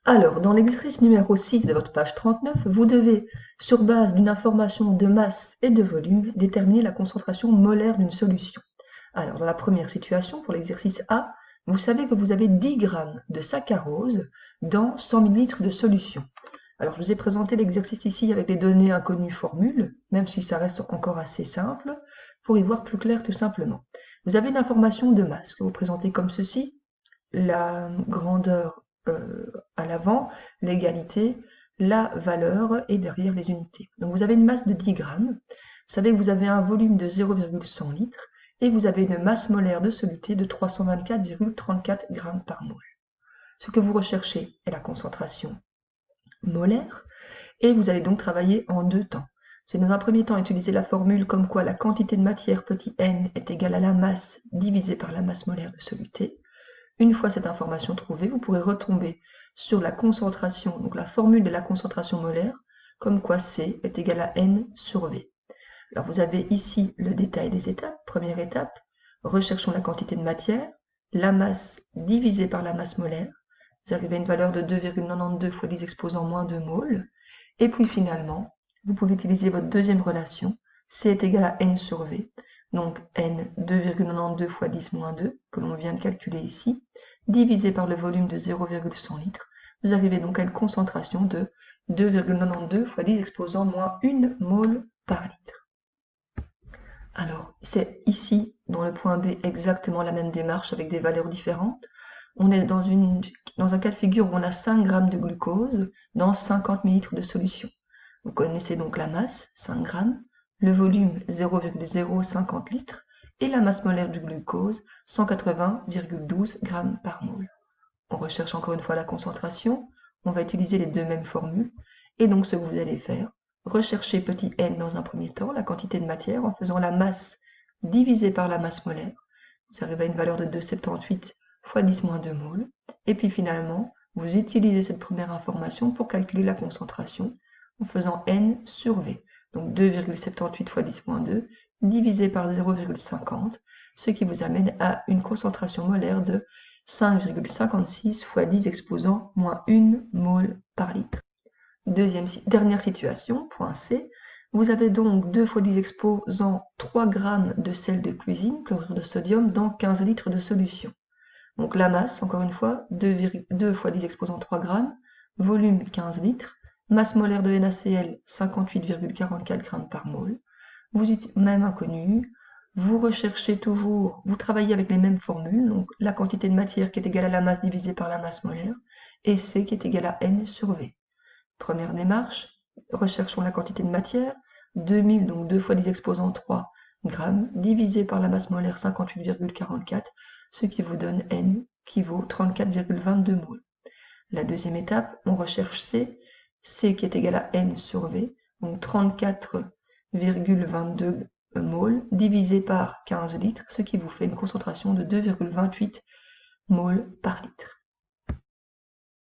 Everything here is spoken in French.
Alors, dans l'exercice numéro 6 de votre page 39, vous devez, sur base d'une information de masse et de volume, déterminer la concentration molaire d'une solution. Alors, dans la première situation, pour l'exercice A, vous savez que vous avez 10 grammes de saccharose dans 100 ml de solution. Alors, je vous ai présenté l'exercice ici avec les données inconnues formules, même si ça reste encore assez simple, pour y voir plus clair tout simplement. Vous avez une information de masse que vous présentez comme ceci, la grandeur à l'avant, l'égalité, la valeur et derrière les unités. Donc vous avez une masse de 10 grammes, vous savez que vous avez un volume de 0,100 litres et vous avez une masse molaire de soluté de 324,34 grammes par mol. Ce que vous recherchez est la concentration molaire et vous allez donc travailler en deux temps. Vous allez dans un premier temps utiliser la formule comme quoi la quantité de matière petit n est égale à la masse divisée par la masse molaire de soluté. Une fois cette information trouvée, vous pourrez retomber sur la concentration, donc la formule de la concentration molaire, comme quoi C est égal à N sur V. Alors vous avez ici le détail des étapes. Première étape, recherchons la quantité de matière, la masse divisée par la masse molaire. Vous arrivez à une valeur de 2,92 fois 10 exposant moins 2 moles. Et puis finalement, vous pouvez utiliser votre deuxième relation, C est égal à N sur V. Donc N 2,92 fois 10 moins 2, que l'on vient de calculer ici, divisé par le volume de 0,100 litres. Vous arrivez donc à une concentration de 2,92 fois 10 exposant moins 1 mole par litre. Alors, c'est ici, dans le point B, exactement la même démarche avec des valeurs différentes. On est dans un cas de figure où on a 5 grammes de glucose dans 50 ml de solution. Vous connaissez donc la masse, 5 grammes, le volume 0,050 litres et la masse molaire du glucose, 180,12 grammes par mol. On recherche encore une fois la concentration, on va utiliser les deux mêmes formules, et donc ce que vous allez faire, rechercher petit n dans un premier temps, la quantité de matière, en faisant la masse divisée par la masse molaire. Vous arrivez à une valeur de 2,78 fois 10 moins 2 moles, et puis finalement, vous utilisez cette première information pour calculer la concentration en faisant n sur V. Donc 2,78 fois 10 moins 2 divisé par 0,50, ce qui vous amène à une concentration molaire de 5,56 fois 10 exposant moins 1 mol par litre. Dernière situation, point C, vous avez donc 2 fois 10 exposant 3 grammes de sel de cuisine, chlorure de sodium, dans 15 litres de solution. Donc la masse, encore une fois, 2 fois 10 exposant 3 grammes, volume 15 litres, masse molaire de NaCl 58,44 grammes par mol. Vous êtes même inconnu, vous recherchez toujours, vous travaillez avec les mêmes formules, donc la quantité de matière qui est égale à la masse divisée par la masse molaire, et C qui est égal à N sur V. Première démarche, recherchons la quantité de matière, 2000, donc 2 fois 10 exposant 3 grammes, divisé par la masse molaire 58,44, ce qui vous donne N, qui vaut 34,22 moles. La deuxième étape, on recherche C, C qui est égal à N sur V, donc 34,22 moles, divisé par 15 litres, ce qui vous fait une concentration de 2,28 moles par litre.